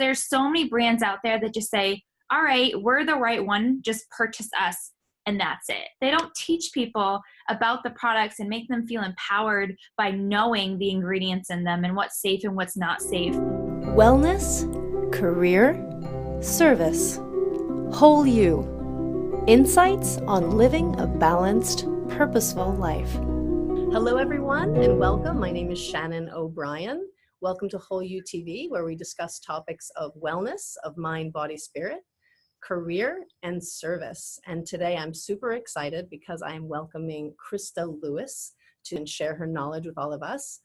there's so many brands out there that just say, all right, we're the right one, just purchase us. And that's it. They don't teach people about the products and make them feel empowered by knowing the ingredients in them and what's safe and what's not safe. Wellness, career, service, whole you. Insights on living a balanced, purposeful life. Hello, everyone, and welcome. My name is Shannon O'Brien. Welcome to Whole You TV, where we discuss topics of wellness, of mind, body, spirit, career, and service. And today I'm super excited because I am welcoming Christa Lewis to share her knowledge with all of us.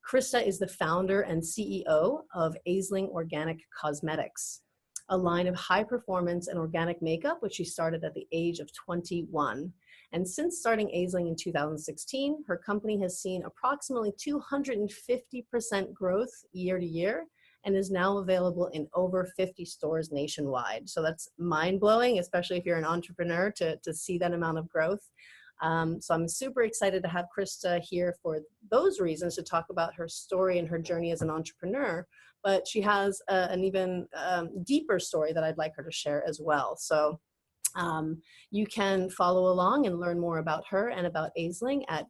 Krysta is the founder and CEO of Aisling Organic Cosmetics, a line of high performance and organic makeup, which she started at the age of 21. And since starting Aisling in 2016, her company has seen approximately 250% growth year to year and is now available in over 50 stores nationwide. So that's mind-blowing, especially if you're an entrepreneur to see that amount of growth. So I'm super excited to have Krysta here for those reasons, to talk about her story and her journey as an entrepreneur. But she has an even deeper story that I'd like her to share as well. So you can follow along and learn more about her and about Aisling at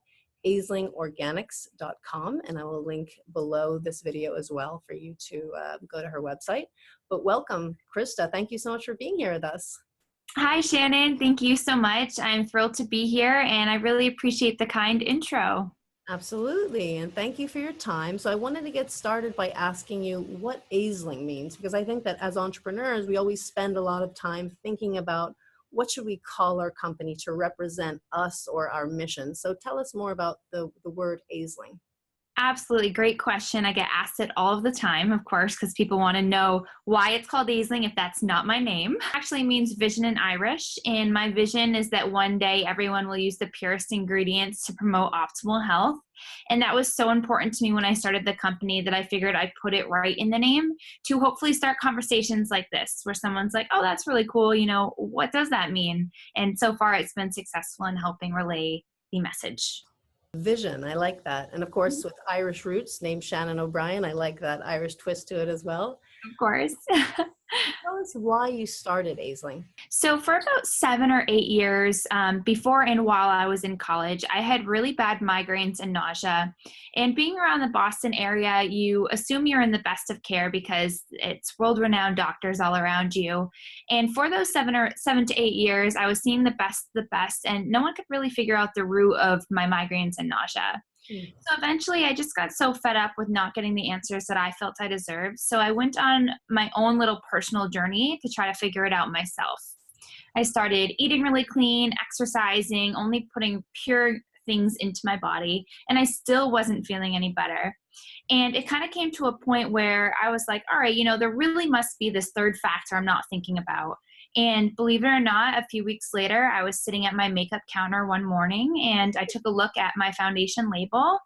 aislingorganics.com, and I will link below this video as well for you to go to her website. But welcome, Krysta. Thank you so much for being here with us. Hi, Shannon. Thank you so much. I'm thrilled to be here, and I really appreciate the kind intro. Absolutely, and thank you for your time. So I wanted to get started by asking you what Aisling means, because I think that as entrepreneurs, we always spend a lot of time thinking about what should we call our company to represent us or our mission. So tell us more about the word Aisling. Absolutely. Great question. I get asked it all of the time, of course, because people want to know why it's called Aisling if that's not my name. It actually means vision in Irish. And my vision is that one day everyone will use the purest ingredients to promote optimal health. And that was so important to me when I started the company that I figured I'd put it right in the name to hopefully start conversations like this, where someone's like, oh, that's really cool. You know, what does that mean? And so far it's been successful in helping relay the message. Vision, I like that. And of course, with Irish roots, named Shannon O'Brien, I like that Irish twist to it as well. Of course. Tell us why you started Aisling. So for about 7 or 8 years, before and while I was in college, I had really bad migraines and nausea. And being around the Boston area, you assume you're in the best of care because it's world-renowned doctors all around you. And for those 7 to 8 years, I was seeing the best, and no one could really figure out the root of my migraines and nausea. So eventually I just got so fed up with not getting the answers that I felt I deserved. So I went on my own little personal journey to try to figure it out myself. I started eating really clean, exercising, only putting pure things into my body, and I still wasn't feeling any better. And it kind of came to a point where I was like, all right, there really must be this third factor I'm not thinking about. And believe it or not, a few weeks later, I was sitting at my makeup counter one morning and I took a look at my foundation label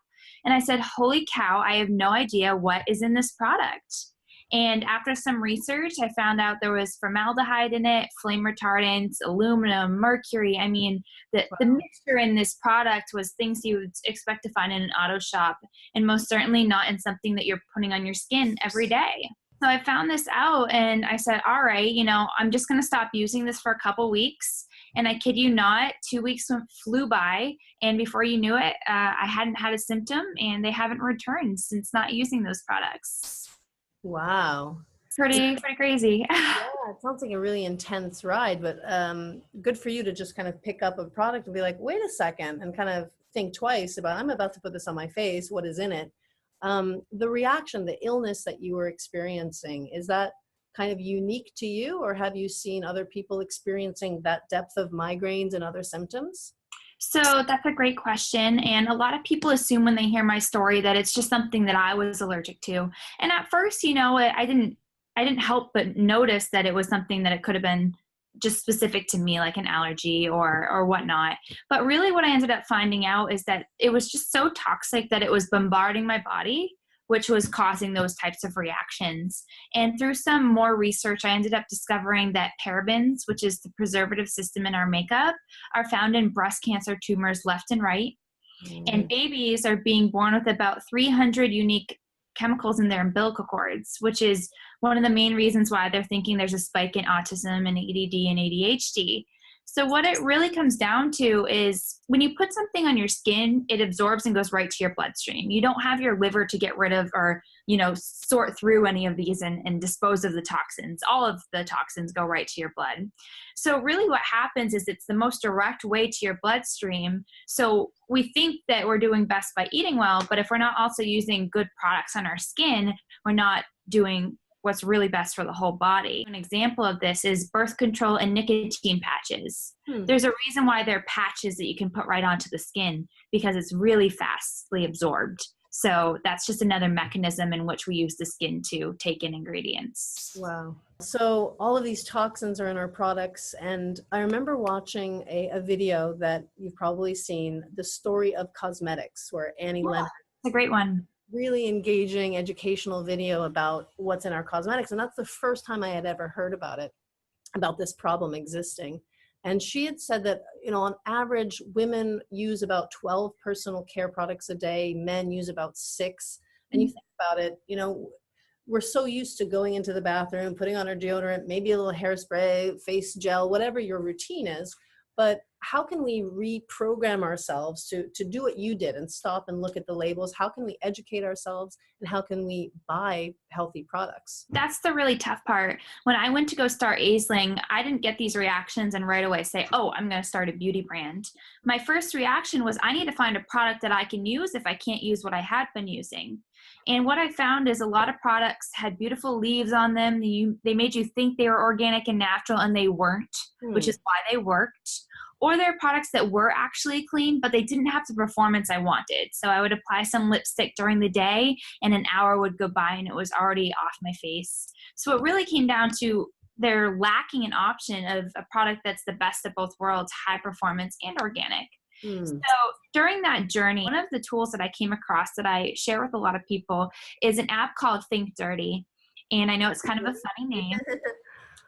and I said, holy cow, I have no idea what is in this product. And after some research, I found out there was formaldehyde in it, flame retardants, aluminum, mercury. I mean, the mixture in this product was things you would expect to find in an auto shop, and most certainly not in something that you're putting on your skin every day. So I found this out and I said, all right, I'm just going to stop using this for a couple weeks. And I kid you not, 2 weeks flew by. And before you knew it, I hadn't had a symptom and they haven't returned since not using those products. Wow. Pretty crazy. Yeah, it sounds like a really intense ride, but good for you to just kind of pick up a product and be like, wait a second, and kind of think twice about, I'm about to put this on my face. What is in it? The reaction, the illness that you were experiencing, is that kind of unique to you, or have you seen other people experiencing that depth of migraines and other symptoms? So that's a great question. And a lot of people assume when they hear my story that it's just something that I was allergic to. And at first, I didn't help but notice that it was something that it could have been just specific to me, like an allergy or whatnot. But really what I ended up finding out is that it was just so toxic that it was bombarding my body, which was causing those types of reactions. And through some more research, I ended up discovering that parabens, which is the preservative system in our makeup, are found in breast cancer tumors left and right. And babies are being born with about 300 unique chemicals in their umbilical cords, which is one of the main reasons why they're thinking there's a spike in autism and ADD and ADHD. So what it really comes down to is when you put something on your skin, it absorbs and goes right to your bloodstream. You don't have your liver to get rid of or, sort through any of these and dispose of the toxins. All of the toxins go right to your blood. So really what happens is it's the most direct way to your bloodstream. So we think that we're doing best by eating well, but if we're not also using good products on our skin, we're not doing what's really best for the whole body. An example of this is birth control and nicotine patches. There's a reason why they're patches that you can put right onto the skin, because it's really fastly absorbed. So that's just another mechanism in which we use the skin to take in ingredients. Wow. So all of these toxins are in our products. And I remember watching a video that you've probably seen, The Story of Cosmetics, where Annie Leonard. It's a great one. Really engaging educational video about what's in our cosmetics. And that's the first time I had ever heard about it, about this problem existing. And she had said that, on average, women use about 12 personal care products a day. Men use about 6. And you think about it, we're so used to going into the bathroom, putting on our deodorant, maybe a little hairspray, face gel, whatever your routine is. But how can we reprogram ourselves to do what you did and stop and look at the labels? How can we educate ourselves, and how can we buy healthy products? That's the really tough part. When I went to go start Aisling, I didn't get these reactions and right away say, oh, I'm going to start a beauty brand. My first reaction was, I need to find a product that I can use if I can't use what I had been using. And what I found is a lot of products had beautiful leaves on them. They made you think they were organic and natural, and they weren't, which is why they worked. Or they're products that were actually clean, but they didn't have the performance I wanted. So I would apply some lipstick during the day, and an hour would go by and it was already off my face. So it really came down to they're lacking an option of a product that's the best of both worlds, high performance and organic. So during that journey, one of the tools that I came across that I share with a lot of people is an app called Think Dirty. And I know it's kind of a funny name.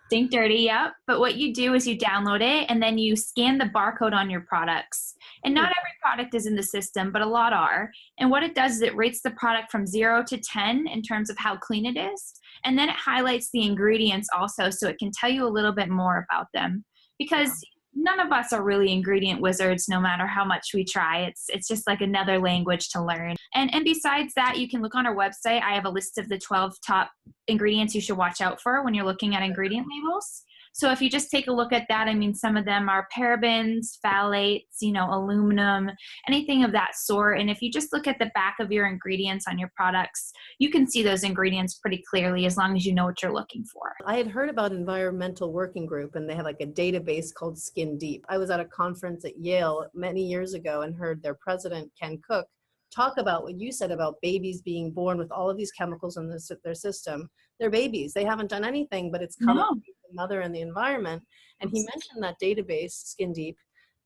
Think Dirty, yep. But what you do is you download it and then you scan the barcode on your products. And not every product is in the system, but a lot are. And what it does is it rates the product from 0 to 10 in terms of how clean it is. And then it highlights the ingredients also, so it can tell you a little bit more about them. Because none of us are really ingredient wizards, no matter how much we try. It's just like another language to learn. And besides that, you can look on our website. I have a list of the 12 top ingredients you should watch out for when you're looking at ingredient labels. So if you just take a look at that, some of them are parabens, phthalates, aluminum, anything of that sort. And if you just look at the back of your ingredients on your products, you can see those ingredients pretty clearly as long as you know what you're looking for. I had heard about Environmental Working Group, and they have like a database called Skin Deep. I was at a conference at Yale many years ago and heard their president, Ken Cook, talk about what you said about babies being born with all of these chemicals in their system. They're babies. They haven't done anything, but it's come from the mother and the environment. And he mentioned that database, Skin Deep,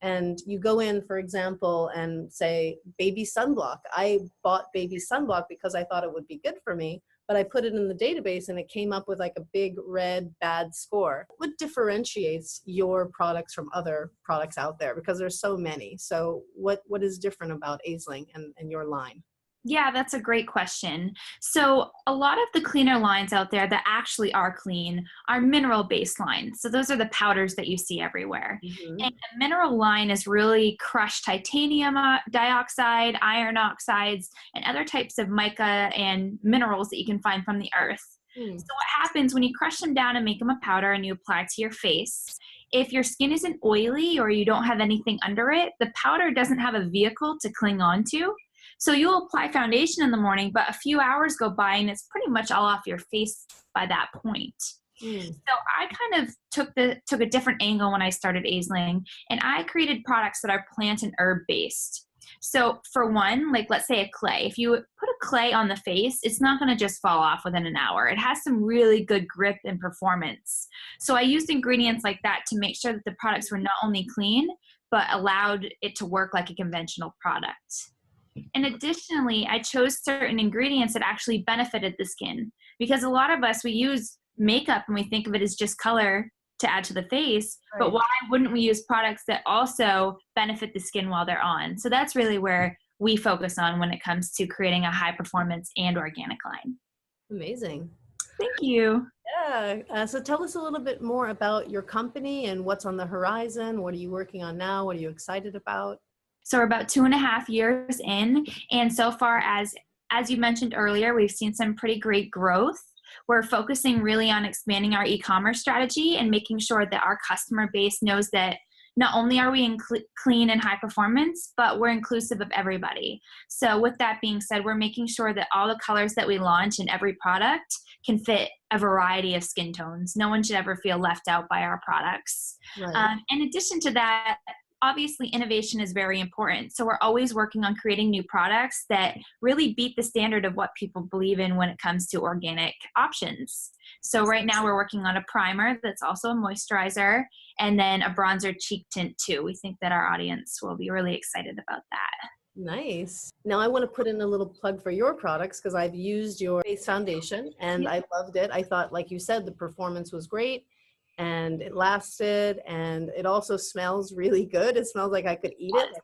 and you go in, for example, and say, baby sunblock. I bought baby sunblock because I thought it would be good for me, but I put it in the database and it came up with like a big red bad score. What differentiates your products from other products out there? Because there's so many. So what is different about Aisling and your line? Yeah, that's a great question. So a lot of the cleaner lines out there that actually are clean are mineral-based lines. So those are the powders that you see everywhere. And a mineral line is really crushed titanium dioxide, iron oxides, and other types of mica and minerals that you can find from the earth. So what happens when you crush them down and make them a powder and you apply it to your face, if your skin isn't oily or you don't have anything under it, the powder doesn't have a vehicle to cling onto. So you'll apply foundation in the morning, but a few hours go by and it's pretty much all off your face by that point. So I kind of took a different angle when I started Aisling, and I created products that are plant and herb based. So for one, like let's say a clay, if you put a clay on the face, it's not going to just fall off within an hour. It has some really good grip and performance. So I used ingredients like that to make sure that the products were not only clean, but allowed it to work like a conventional product. And additionally, I chose certain ingredients that actually benefited the skin, because a lot of us, we use makeup and we think of it as just color to add to the face, but why wouldn't we use products that also benefit the skin while they're on? So that's really where we focus on when it comes to creating a high performance and organic line. Amazing. Thank you. Yeah. So tell us a little bit more about your company and what's on the horizon. What are you working on now? What are you excited about? So we're about 2.5 years in, and so far, as you mentioned earlier, we've seen some pretty great growth. We're focusing really on expanding our e-commerce strategy and making sure that our customer base knows that not only are we clean and high performance, but we're inclusive of everybody. So with that being said, we're making sure that all the colors that we launch in every product can fit a variety of skin tones. No one should ever feel left out by our products. Right. In addition to that, obviously innovation is very important. So we're always working on creating new products that really beat the standard of what people believe in when it comes to organic options. So right now we're working on a primer that's also a moisturizer, and then a bronzer cheek tint too. We think that our audience will be really excited about that. Nice. Now I want to put in a little plug for your products because I've used your face foundation and I loved it. I thought, like you said, the performance was great and it lasted and it also smells really good. It smells like I could eat it.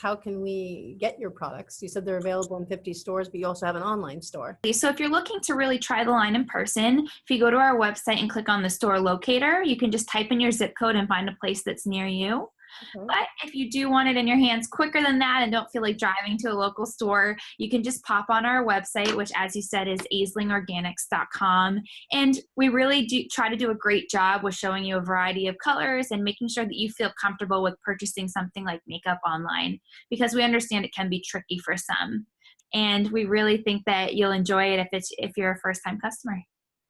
How can we get your products? You said they're available in 50 stores, but you also have an online store. So if you're looking to really try the line in person, if you go to our website and click on the store locator, you can just type in your zip code and find a place that's near you. Okay. But if you do want it in your hands quicker than that and don't feel like driving to a local store, you can just pop on our website, which, as you said, is aislingorganics.com. And we really do try to do a great job with showing you a variety of colors and making sure that you feel comfortable with purchasing something like makeup online, because we understand it can be tricky for some. And we really think that you'll enjoy it if you're a first-time customer.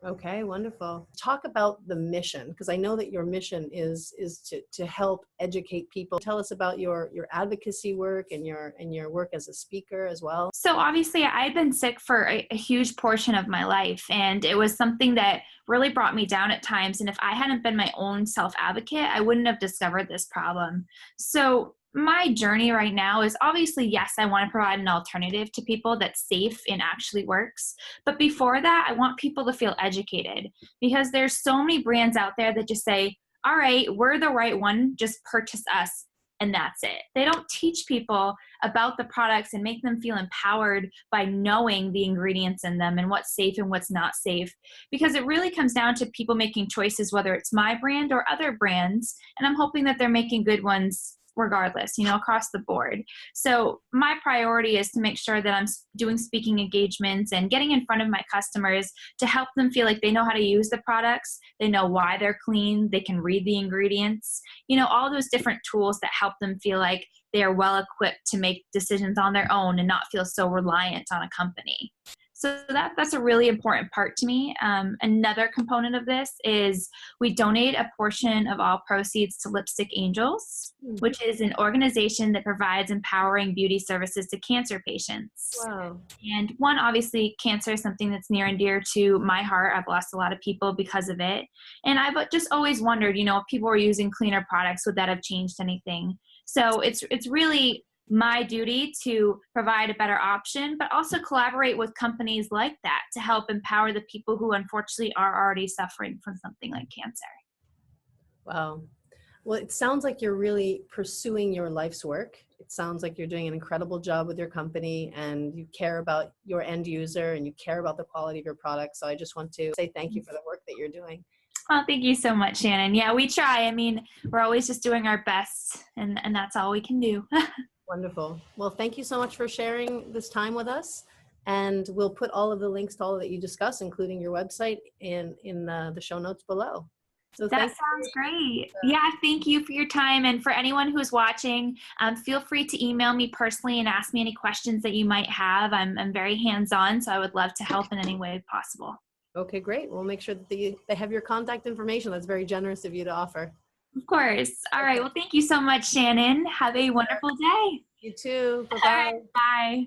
Okay, wonderful. Talk about the mission, because I know that your mission is to help educate people. Tell us about your advocacy work and your work as a speaker as well. So obviously I'd been sick for a huge portion of my life, and it was something that really brought me down at times. And if I hadn't been my own self-advocate, I wouldn't have discovered this problem. So my journey right now is obviously, yes, I want to provide an alternative to people that's safe and actually works. But before that, I want people to feel educated, because there's so many brands out there that just say, all right, we're the right one, just purchase us. And that's it. They don't teach people about the products and make them feel empowered by knowing the ingredients in them and what's safe and what's not safe. Because it really comes down to people making choices, whether it's my brand or other brands. And I'm hoping that they're making good ones regardless, across the board. So my priority is to make sure that I'm doing speaking engagements and getting in front of my customers to help them feel like they know how to use the products, they know why they're clean, they can read the ingredients, all those different tools that help them feel like they are well equipped to make decisions on their own and not feel so reliant on a company. So that's a really important part to me. Another component of this is we donate a portion of all proceeds to Lipstick Angels, which is an organization that provides empowering beauty services to cancer patients. Wow. And one, obviously, cancer is something that's near and dear to my heart. I've lost a lot of people because of it. And I've just always wondered, if people were using cleaner products, would that have changed anything? So it's really my duty to provide a better option, but also collaborate with companies like that to help empower the people who unfortunately are already suffering from something like cancer. Wow. Well, it sounds like you're really pursuing your life's work. It sounds like you're doing an incredible job with your company and you care about your end user and you care about the quality of your product. So I just want to say thank you for the work that you're doing. Oh, thank you so much, Shannon. Yeah, we try. We're always just doing our best, and that's all we can do. Wonderful. Well, thank you so much for sharing this time with us. And we'll put all of the links to all that you discussed, including your website, in the show notes below. So that sounds great. Yeah, thank you for your time. And for anyone who's watching, feel free to email me personally and ask me any questions that you might have. I'm very hands-on, so I would love to help in any way possible. Okay, great. We'll make sure that they have your contact information. That's very generous of you to offer. Of course. All right. Well, thank you so much, Shannon. Have a wonderful day. You too. Bye-bye. All right, bye.